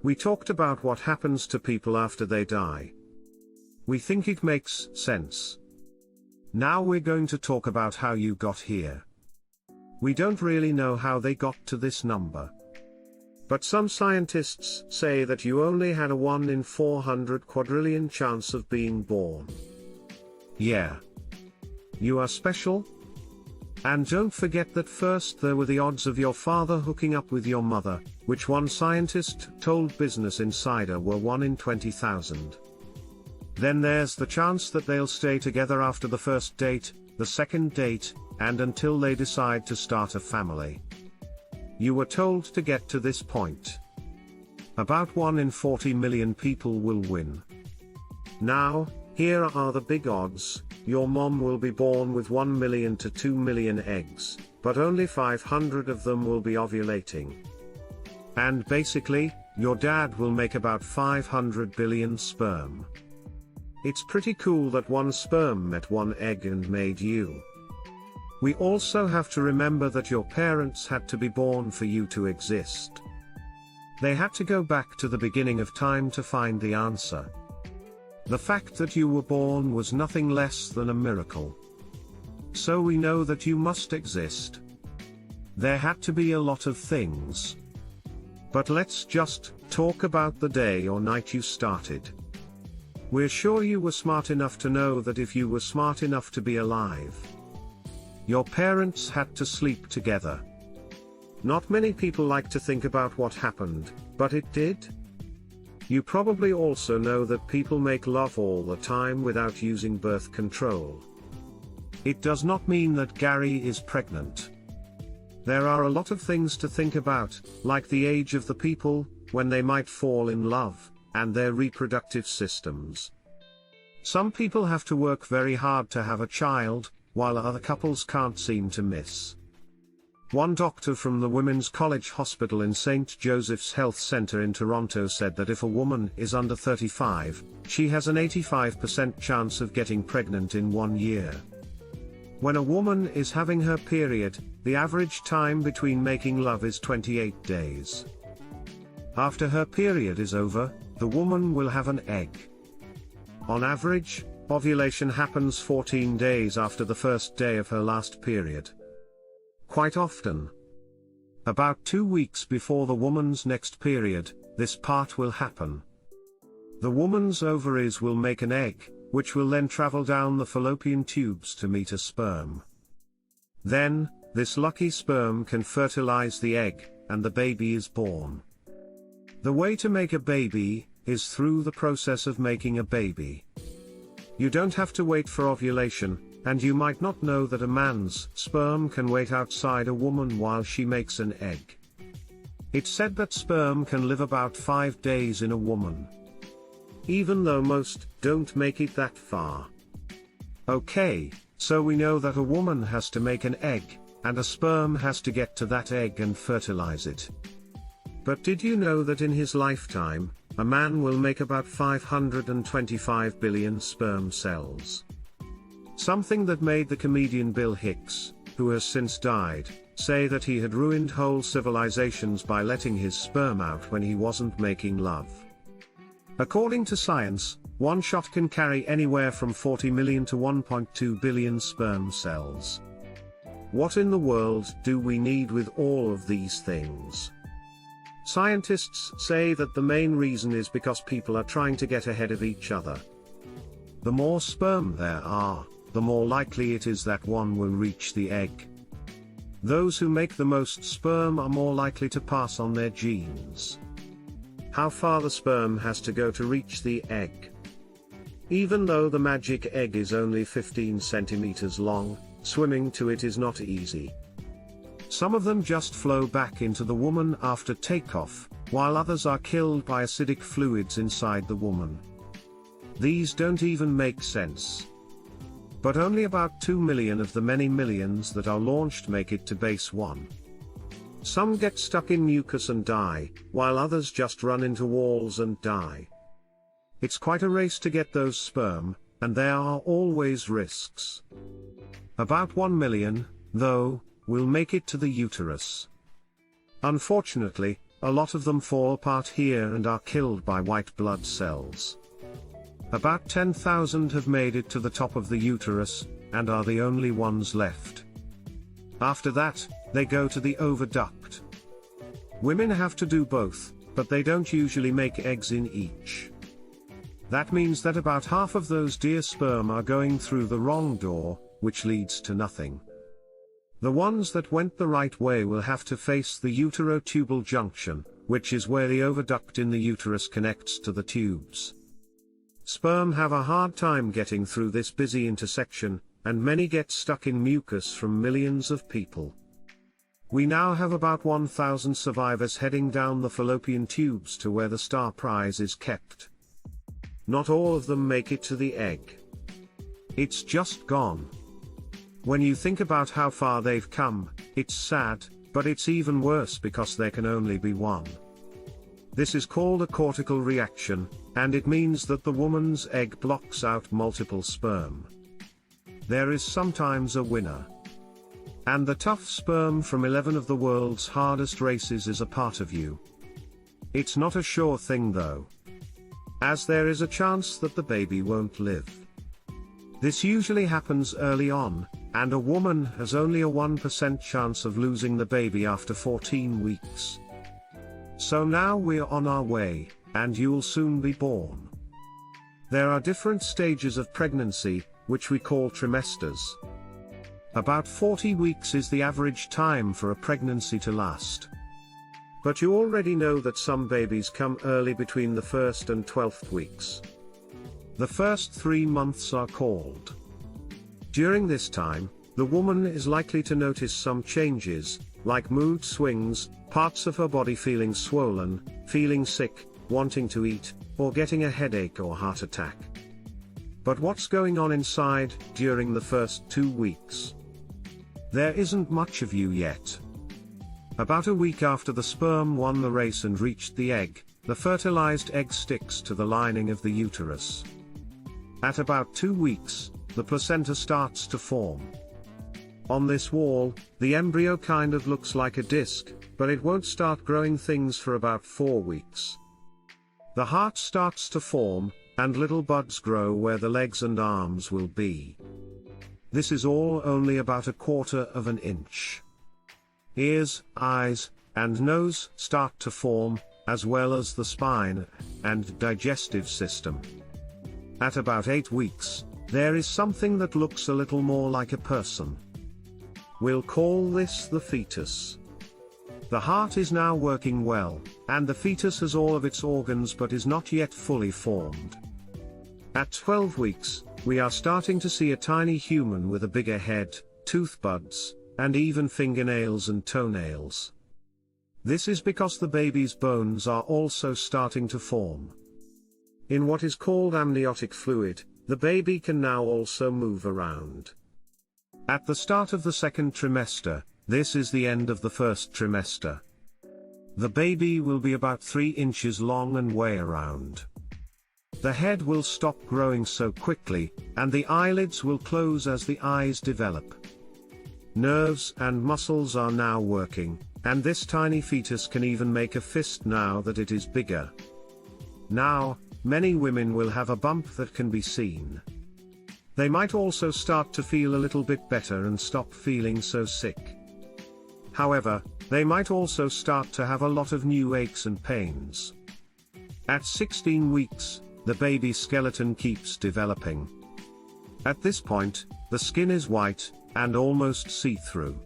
We talked about what happens to people after they die. We think it makes sense. Now we're going to talk about how you got here. We don't really know how they got to this number. But some scientists say that you only had a 1 in 400 quadrillion chance of being born. Yeah. You are special? And don't forget that first there were the odds of your father hooking up with your mother, which one scientist told Business Insider were 1 in 20,000. Then there's the chance that they'll stay together after the first date, the second date, and until they decide to start a family. You were told to get to this point. About 1 in 40 million people will win. Now, here are the big odds. Your mom will be born with 1 million to 2 million eggs, but only 500 of them will be ovulating. And basically, your dad will make about 500 billion sperm. It's pretty cool that one sperm met one egg and made you. We also have to remember that your parents had to be born for you to exist. They had to go back to the beginning of time to find the answer. The fact that you were born was nothing less than a miracle. So we know that you must exist. There had to be a lot of things. But let's just talk about the day or night you started. We're sure you were smart enough to know that if you were smart enough to be alive, your parents had to sleep together. Not many people like to think about what happened, but it did. You probably also know that people make love all the time without using birth control. It does not mean that Gary is pregnant. There are a lot of things to think about, like the age of the people, when they might fall in love, and their reproductive systems. Some people have to work very hard to have a child, while other couples can't seem to miss. One doctor from the Women's College Hospital in St. Joseph's Health Centre in Toronto said that if a woman is under 35, she has an 85% chance of getting pregnant in 1 year. When a woman is having her period, the average time between making love is 28 days. After her period is over, the woman will have an egg. On average, ovulation happens 14 days after the first day of her last period. Quite often, about 2 weeks before the woman's next period, this part will happen. The woman's ovaries will make an egg, which will then travel down the fallopian tubes to meet a sperm. Then, this lucky sperm can fertilize the egg, and the baby is born. The way to make a baby is through the process of making a baby. You don't have to wait for ovulation, and you might not know that a man's sperm can wait outside a woman while she makes an egg. It's said that sperm can live about 5 days in a woman, even though most don't make it that far. Okay, so we know that a woman has to make an egg, and a sperm has to get to that egg and fertilize it. But did you know that in his lifetime, a man will make about 525 billion sperm cells? Something that made the comedian Bill Hicks, who has since died, say that he had ruined whole civilizations by letting his sperm out when he wasn't making love. According to science, one shot can carry anywhere from 40 million to 1.2 billion sperm cells. What in the world do we need with all of these things? Scientists say that the main reason is because people are trying to get ahead of each other. The more sperm there are, the more likely it is that one will reach the egg. Those who make the most sperm are more likely to pass on their genes. How far the sperm has to go to reach the egg? Even though the magic egg is only 15 centimeters long, swimming to it is not easy. Some of them just flow back into the woman after takeoff, while others are killed by acidic fluids inside the woman. These don't even make sense. But only about 2 million of the many millions that are launched make it to base 1. Some get stuck in mucus and die, while others just run into walls and die. It's quite a race to get those sperm, and there are always risks. About 1 million, though, will make it to the uterus. Unfortunately, a lot of them fall apart here and are killed by white blood cells. About 10,000 have made it to the top of the uterus, and are the only ones left. After that, they go to the oviduct. Women have to do both, but they don't usually make eggs in each. That means that about half of those dear sperm are going through the wrong door, which leads to nothing. The ones that went the right way will have to face the uterotubal junction, which is where the oviduct in the uterus connects to the tubes. Sperm have a hard time getting through this busy intersection, and many get stuck in mucus from millions of people. We now have about 1,000 survivors heading down the fallopian tubes to where the star prize is kept. Not all of them make it to the egg. It's just gone. When you think about how far they've come, it's sad, but it's even worse because there can only be one. This is called a cortical reaction, and it means that the woman's egg blocks out multiple sperm. There is sometimes a winner. And the tough sperm from 11 of the world's hardest races is a part of you. It's not a sure thing though, as there is a chance that the baby won't live. This usually happens early on, and a woman has only a 1% chance of losing the baby after 14 weeks. So now we're on our way, and you'll soon be born. There are different stages of pregnancy, which we call trimesters. About 40 weeks is the average time for a pregnancy to last. But you already know that some babies come early between the 1st and 12th weeks. The first 3 months are called. During this time, the woman is likely to notice some changes, like mood swings, parts of her body feeling swollen, feeling sick, wanting to eat, or getting a headache or heart attack. But what's going on inside during the first 2 weeks? There isn't much of you yet. About a week after the sperm won the race and reached the egg, the fertilized egg sticks to the lining of the uterus. At about 2 weeks, the placenta starts to form. On this wall, the embryo kind of looks like a disc, but it won't start growing things for about 4 weeks. The heart starts to form, and little buds grow where the legs and arms will be. This is all only about 1/4 of an inch. Ears, eyes, and nose start to form, as well as the spine and digestive system. At about 8 weeks, there is something that looks a little more like a person. We'll call this the fetus. The heart is now working well, and the fetus has all of its organs but is not yet fully formed. At 12 weeks, we are starting to see a tiny human with a bigger head, tooth buds, and even fingernails and toenails. This is because the baby's bones are also starting to form. In what is called amniotic fluid, the baby can now also move around. At the start of the second trimester, this is the end of the first trimester. The baby will be about 3 inches long and weigh around. The head will stop growing so quickly, and the eyelids will close as the eyes develop. Nerves and muscles are now working, and this tiny fetus can even make a fist now that it is bigger. Now, many women will have a bump that can be seen. They might also start to feel a little bit better and stop feeling so sick. However, they might also start to have a lot of new aches and pains. At 16 weeks, the baby skeleton keeps developing. At this point, the skin is white, and almost see-through.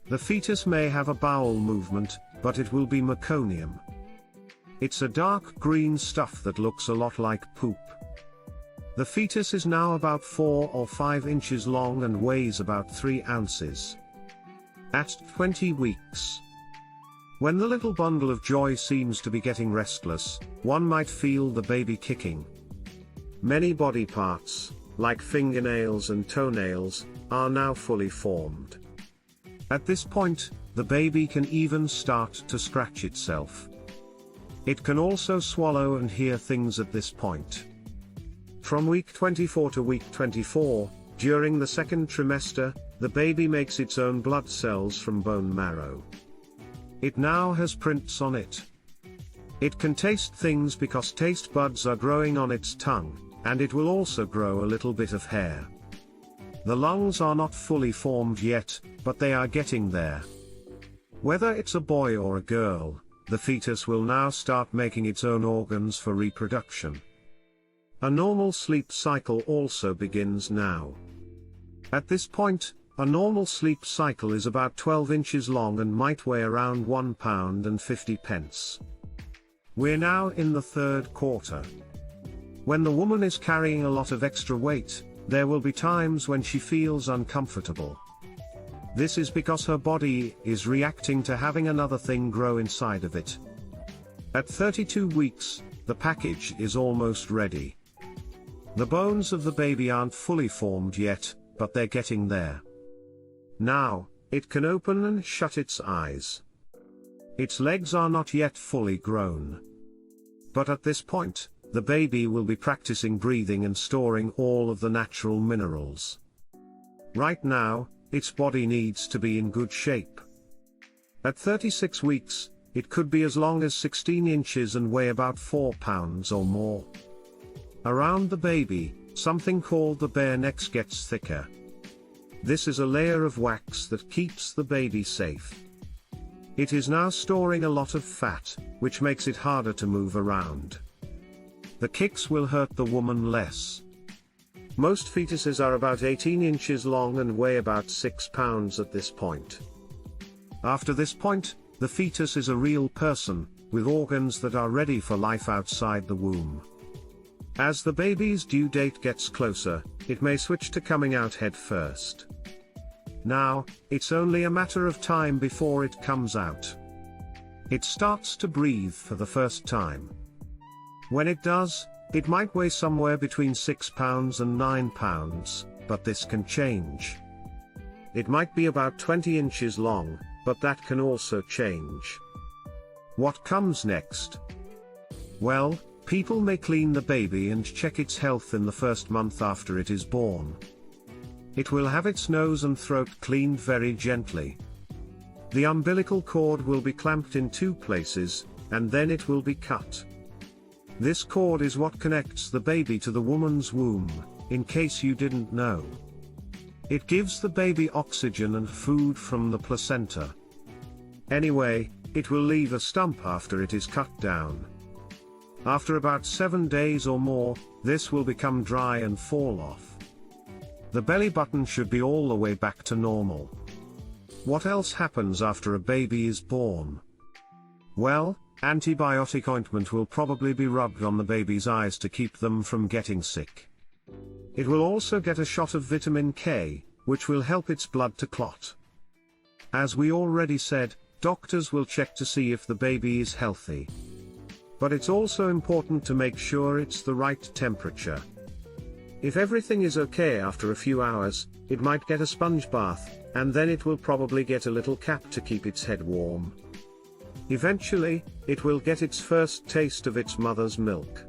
The fetus may have a bowel movement, but it will be meconium. It's a dark green stuff that looks a lot like poop. The fetus is now about 4 or 5 inches long and weighs about 3 ounces. At 20 weeks. When the little bundle of joy seems to be getting restless, one might feel the baby kicking. Many body parts, like fingernails and toenails, are now fully formed. At this point, the baby can even start to scratch itself. It can also swallow and hear things at this point. From week 24 to week 24, during the second trimester, the baby makes its own blood cells from bone marrow. It now has prints on it. It can taste things because taste buds are growing on its tongue, and it will also grow a little bit of hair. The lungs are not fully formed yet, but they are getting there. Whether it's a boy or a girl, the fetus will now start making its own organs for reproduction. A normal sleep cycle also begins now. At this point, a normal sleep cycle is about 12 inches long and might weigh around 1 pound and 50 pence. We're now in the third quarter. When the woman is carrying a lot of extra weight, there will be times when she feels uncomfortable. This is because her body is reacting to having another thing grow inside of it. At 32 weeks, the package is almost ready. The bones of the baby aren't fully formed yet, but they're getting there. Now, it can open and shut its eyes. Its legs are not yet fully grown. But at this point, the baby will be practicing breathing and storing all of the natural minerals. Right now, its body needs to be in good shape. At 36 weeks, it could be as long as 16 inches and weigh about 4 pounds or more. Around the baby, something called the bare neck gets thicker. This is a layer of wax that keeps the baby safe. It is now storing a lot of fat, which makes it harder to move around. The kicks will hurt the woman less. Most fetuses are about 18 inches long and weigh about 6 pounds at this point. After this point, the fetus is a real person, with organs that are ready for life outside the womb. As the baby's due date gets closer, it may switch to coming out head first. Now, it's only a matter of time before it comes out. It starts to breathe for the first time. When it does, it might weigh somewhere between 6 pounds and 9 pounds, but this can change. It might be about 20 inches long, but that can also change. What comes next? Well, people may clean the baby and check its health in the first month after it is born. It will have its nose and throat cleaned very gently. The umbilical cord will be clamped in 2 places, and then it will be cut. This cord is what connects the baby to the woman's womb, in case you didn't know. It gives the baby oxygen and food from the placenta. Anyway, it will leave a stump after it is cut down. After about 7 days or more, this will become dry and fall off. The belly button should be all the way back to normal. What else happens after a baby is born? Well, antibiotic ointment will probably be rubbed on the baby's eyes to keep them from getting sick. It will also get a shot of vitamin K, which will help its blood to clot. As we already said, doctors will check to see if the baby is healthy. But it's also important to make sure it's the right temperature. If everything is okay after a few hours, it might get a sponge bath, and then it will probably get a little cap to keep its head warm. Eventually, it will get its first taste of its mother's milk.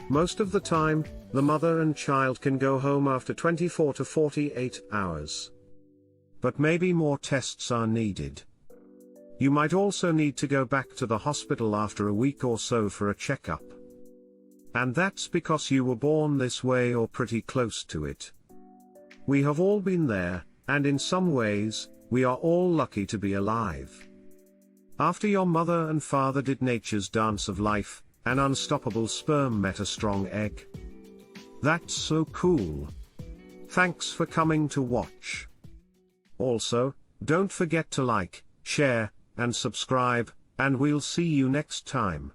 Most of the time, the mother and child can go home after 24 to 48 hours. But maybe more tests are needed. You might also need to go back to the hospital after a week or so for a checkup. And that's because you were born this way or pretty close to it. We have all been there, and in some ways, we are all lucky to be alive. After your mother and father did nature's dance of life, an unstoppable sperm met a strong egg. That's so cool. Thanks for coming to watch. Also, don't forget to like, share, and subscribe, and we'll see you next time.